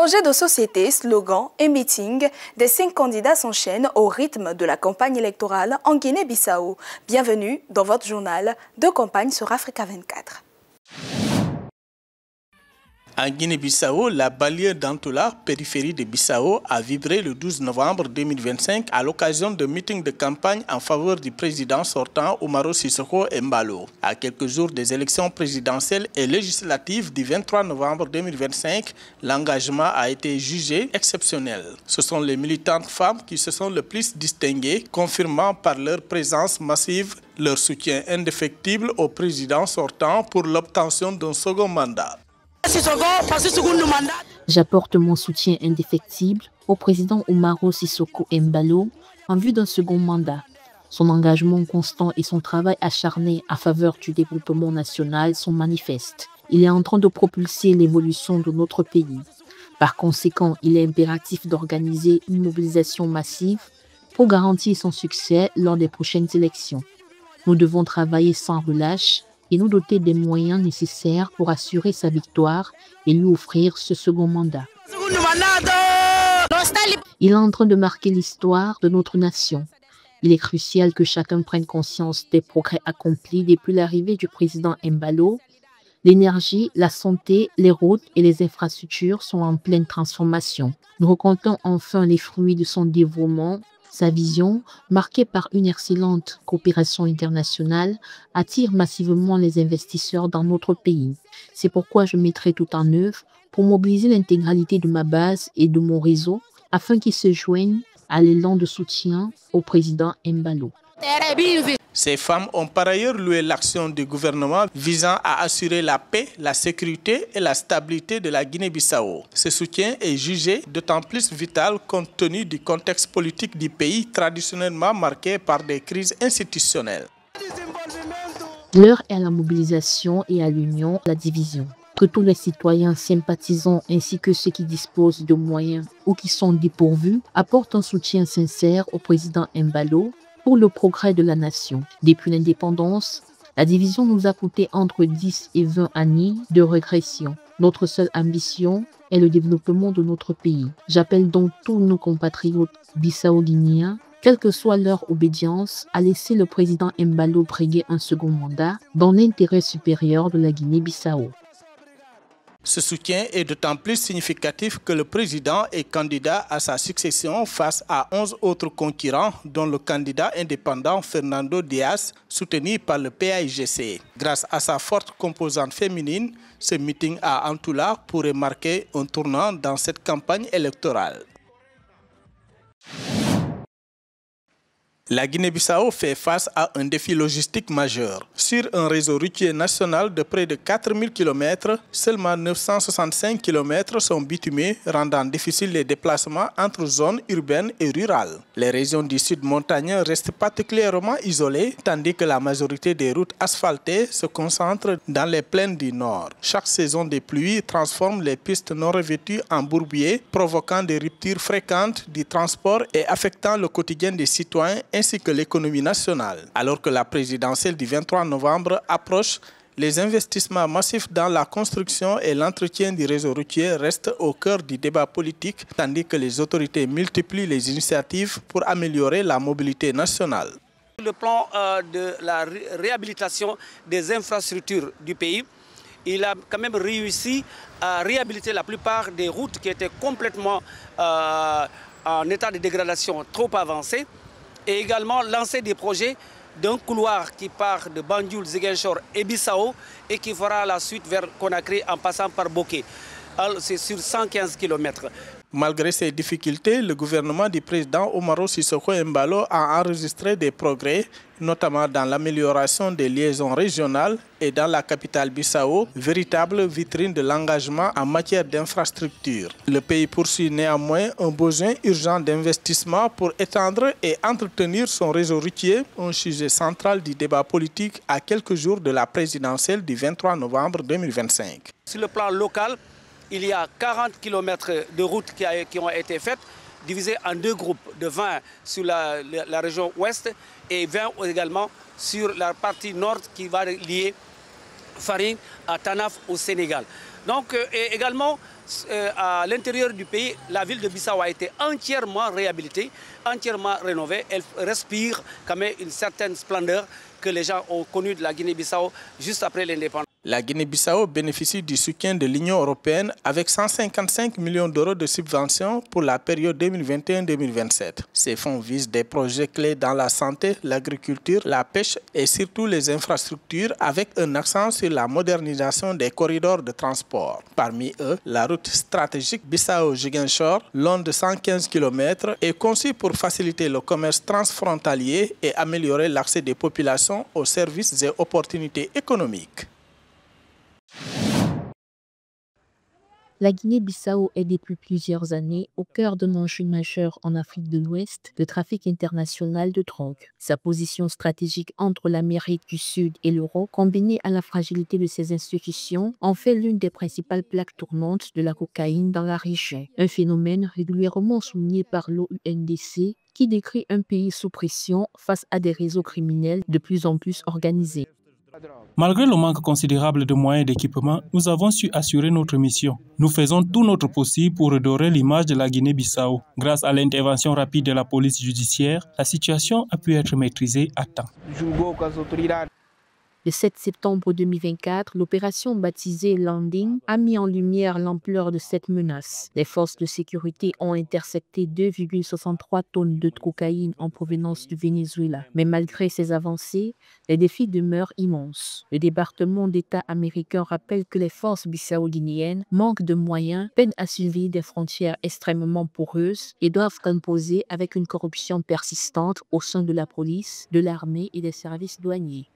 Projets de société, slogans et meetings, des 5 candidats s'enchaînent au rythme de la campagne électorale en Guinée-Bissau. Bienvenue dans votre journal de campagne sur Africa 24. En Guinée-Bissau, la banlieue d'Antoula, périphérie de Bissau, a vibré le 12 novembre 2025 à l'occasion de meetings de campagne en faveur du président sortant Umaro Sissoco Embalo. À quelques jours des élections présidentielles et législatives du 23 novembre 2025, l'engagement a été jugé exceptionnel. Ce sont les militantes femmes qui se sont le plus distinguées, confirmant par leur présence massive leur soutien indéfectible au président sortant pour l'obtention d'un second mandat. J'apporte mon soutien indéfectible au président Umaro Sissoco Embalo en vue d'un second mandat. Son engagement constant et son travail acharné à faveur du développement national sont manifestes. Il est en train de propulser l'évolution de notre pays. Par conséquent, il est impératif d'organiser une mobilisation massive pour garantir son succès lors des prochaines élections. Nous devons travailler sans relâche et nous doter des moyens nécessaires pour assurer sa victoire et lui offrir ce second mandat. Il est en train de marquer l'histoire de notre nation. Il est crucial que chacun prenne conscience des progrès accomplis depuis l'arrivée du président Embalo. L'énergie, la santé, les routes et les infrastructures sont en pleine transformation. Nous récoltons enfin les fruits de son dévouement. Sa vision, marquée par une excellente coopération internationale, attire massivement les investisseurs dans notre pays. C'est pourquoi je mettrai tout en œuvre pour mobiliser l'intégralité de ma base et de mon réseau afin qu'ils se joignent à l'élan de soutien au président Embalo. Ces femmes ont par ailleurs loué l'action du gouvernement visant à assurer la paix, la sécurité et la stabilité de la Guinée-Bissau. Ce soutien est jugé d'autant plus vital compte tenu du contexte politique du pays traditionnellement marqué par des crises institutionnelles. L'heure est à la mobilisation et à l'union, la division. Que tous les citoyens sympathisants ainsi que ceux qui disposent de moyens ou qui sont dépourvus apportent un soutien sincère au président Embalo pour le progrès de la nation. Depuis l'indépendance, la division nous a coûté entre 10 et 20 années de régression. Notre seule ambition est le développement de notre pays. J'appelle donc tous nos compatriotes bissau-guinéens, quelle que soit leur obédience, à laisser le président Embalo briguer un second mandat dans l'intérêt supérieur de la Guinée-Bissau. Ce soutien est d'autant plus significatif que le président est candidat à sa succession face à 11 autres concurrents, dont le candidat indépendant Fernando Dias, soutenu par le PAIGC. Grâce à sa forte composante féminine, ce meeting à Antoula pourrait marquer un tournant dans cette campagne électorale. La Guinée-Bissau fait face à un défi logistique majeur. Sur un réseau routier national de près de 4000 km, seulement 965 km sont bitumés, rendant difficiles les déplacements entre zones urbaines et rurales. Les régions du sud montagneux restent particulièrement isolées, tandis que la majorité des routes asphaltées se concentrent dans les plaines du nord. Chaque saison des pluies transforme les pistes non revêtues en bourbiers, provoquant des ruptures fréquentes du transport et affectant le quotidien des citoyens ainsi que l'économie nationale. Alors que la présidentielle du 23 novembre approche, les investissements massifs dans la construction et l'entretien du réseau routier restent au cœur du débat politique, tandis que les autorités multiplient les initiatives pour améliorer la mobilité nationale. Le plan de la réhabilitation des infrastructures du pays, il a quand même réussi à réhabiliter la plupart des routes qui étaient complètement en état de dégradation trop avancé, et également lancer des projets d'un couloir qui part de Banjul, Ziguinchor et Bissau et qui fera la suite vers Conakry en passant par Boké. C'est sur 115 km. Malgré ces difficultés, le gouvernement du président Umaro Sissoco Embalo a enregistré des progrès, notamment dans l'amélioration des liaisons régionales et dans la capitale Bissau, véritable vitrine de l'engagement en matière d'infrastructure. Le pays poursuit néanmoins un besoin urgent d'investissement pour étendre et entretenir son réseau routier, un sujet central du débat politique à quelques jours de la présidentielle du 23 novembre 2025. Sur le plan local, il y a 40 km de routes qui ont été faites, divisées en 2 groupes, de 20 sur la région ouest et 20 également sur la partie nord qui va lier Farine à Tanaf au Sénégal. Donc, et également, à l'intérieur du pays, la ville de Bissau a été entièrement réhabilitée, entièrement rénovée. Elle respire quand même une certaine splendeur que les gens ont connue de la Guinée-Bissau juste après l'indépendance. La Guinée-Bissau bénéficie du soutien de l'Union européenne avec 155 millions d'euros de subventions pour la période 2021-2027. Ces fonds visent des projets clés dans la santé, l'agriculture, la pêche et surtout les infrastructures avec un accent sur la modernisation des corridors de transport. Parmi eux, la route stratégique Bissau-Ziguinchor, longue de 115 km, est conçue pour faciliter le commerce transfrontalier et améliorer l'accès des populations aux services et opportunités économiques. La Guinée-Bissau est depuis plusieurs années au cœur d'un enjeu majeur en Afrique de l'Ouest, le trafic international de drogue. Sa position stratégique entre l'Amérique du Sud et l'Europe, combinée à la fragilité de ses institutions, en fait l'une des principales plaques tournantes de la cocaïne dans la région. Un phénomène régulièrement souligné par l'OUNDC qui décrit un pays sous pression face à des réseaux criminels de plus en plus organisés. Malgré le manque considérable de moyens et d'équipement, nous avons su assurer notre mission. Nous faisons tout notre possible pour redorer l'image de la Guinée-Bissau. Grâce à l'intervention rapide de la police judiciaire, la situation a pu être maîtrisée à temps. Le 7 septembre 2024, l'opération baptisée Landing a mis en lumière l'ampleur de cette menace. Les forces de sécurité ont intercepté 2,63 tonnes de cocaïne en provenance du Venezuela. Mais malgré ces avancées, les défis demeurent immenses. Le département d'État américain rappelle que les forces bissau-guinéennes manquent de moyens, peinent à surveiller des frontières extrêmement poreuses et doivent composer avec une corruption persistante au sein de la police, de l'armée et des services douaniers.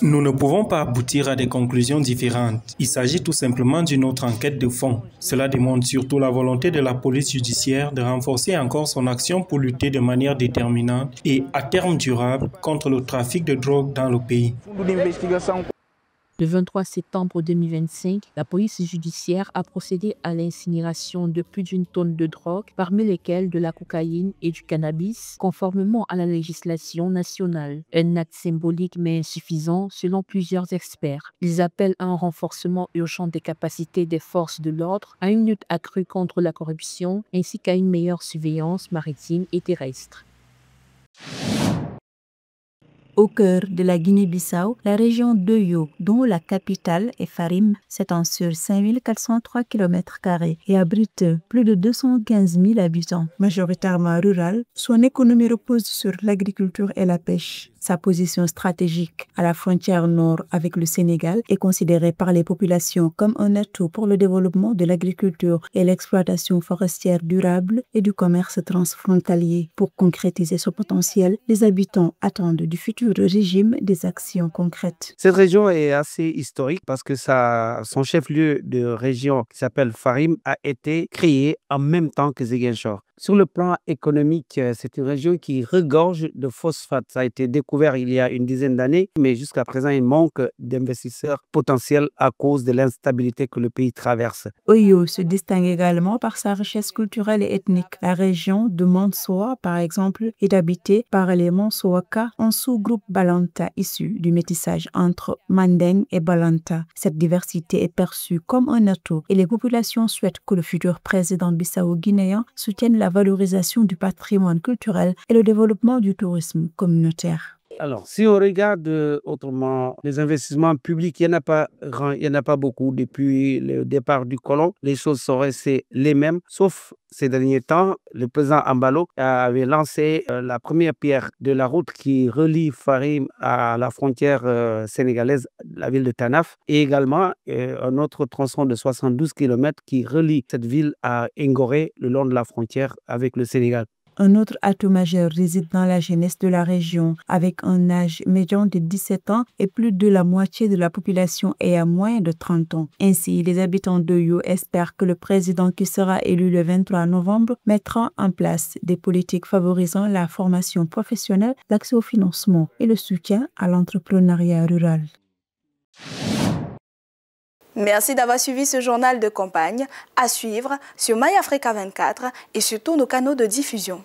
Nous ne pouvons pas aboutir à des conclusions différentes. Il s'agit tout simplement d'une autre enquête de fond. Cela démontre surtout la volonté de la police judiciaire de renforcer encore son action pour lutter de manière déterminante et à terme durable contre le trafic de drogue dans le pays. Le 23 septembre 2025, la police judiciaire a procédé à l'incinération de plus d'une tonne de drogue, parmi lesquelles de la cocaïne et du cannabis, conformément à la législation nationale. Un acte symbolique mais insuffisant selon plusieurs experts. Ils appellent à un renforcement urgent des capacités des forces de l'ordre, à une lutte accrue contre la corruption, ainsi qu'à une meilleure surveillance maritime et terrestre. Au cœur de la Guinée-Bissau, la région d'Oyo, dont la capitale est Farim, s'étend sur 5403 km² et abrite plus de 215 000 habitants. Majoritairement rurale, son économie repose sur l'agriculture et la pêche. Sa position stratégique à la frontière nord avec le Sénégal est considérée par les populations comme un atout pour le développement de l'agriculture et l'exploitation forestière durable et du commerce transfrontalier. Pour concrétiser ce potentiel, les habitants attendent du futur régime des actions concrètes. Cette région est assez historique parce que son chef-lieu de région qui s'appelle Farim a été créé en même temps que Ziguinchor. Sur le plan économique, c'est une région qui regorge de phosphate. Ça a été découvert il y a une dizaine d'années, mais jusqu'à présent, il manque d'investisseurs potentiels à cause de l'instabilité que le pays traverse. Oyo se distingue également par sa richesse culturelle et ethnique. La région de Mansoa, par exemple, est habitée par les Mansoaka, un sous-groupe Balanta issu du métissage entre Mandeng et Balanta. Cette diversité est perçue comme un atout et les populations souhaitent que le futur président bissau-guinéen soutienne la valorisation du patrimoine culturel et le développement du tourisme communautaire. Alors, si on regarde autrement les investissements publics, il n'y en a pas beaucoup depuis le départ du colon. Les choses sont restées les mêmes, sauf ces derniers temps, le président Ambalo avait lancé la première pierre de la route qui relie Farim à la frontière sénégalaise, la ville de Tanaf, et également un autre tronçon de 72 km qui relie cette ville à Ngoré, le long de la frontière avec le Sénégal. Un autre atout majeur réside dans la jeunesse de la région, avec un âge médian de 17 ans et plus de la moitié de la population est à moins de 30 ans. Ainsi, les habitants d'Oyo espèrent que le président qui sera élu le 23 novembre mettra en place des politiques favorisant la formation professionnelle, l'accès au financement et le soutien à l'entrepreneuriat rural. Merci d'avoir suivi ce journal de campagne à suivre sur MyAfrica 24 et sur tous nos canaux de diffusion.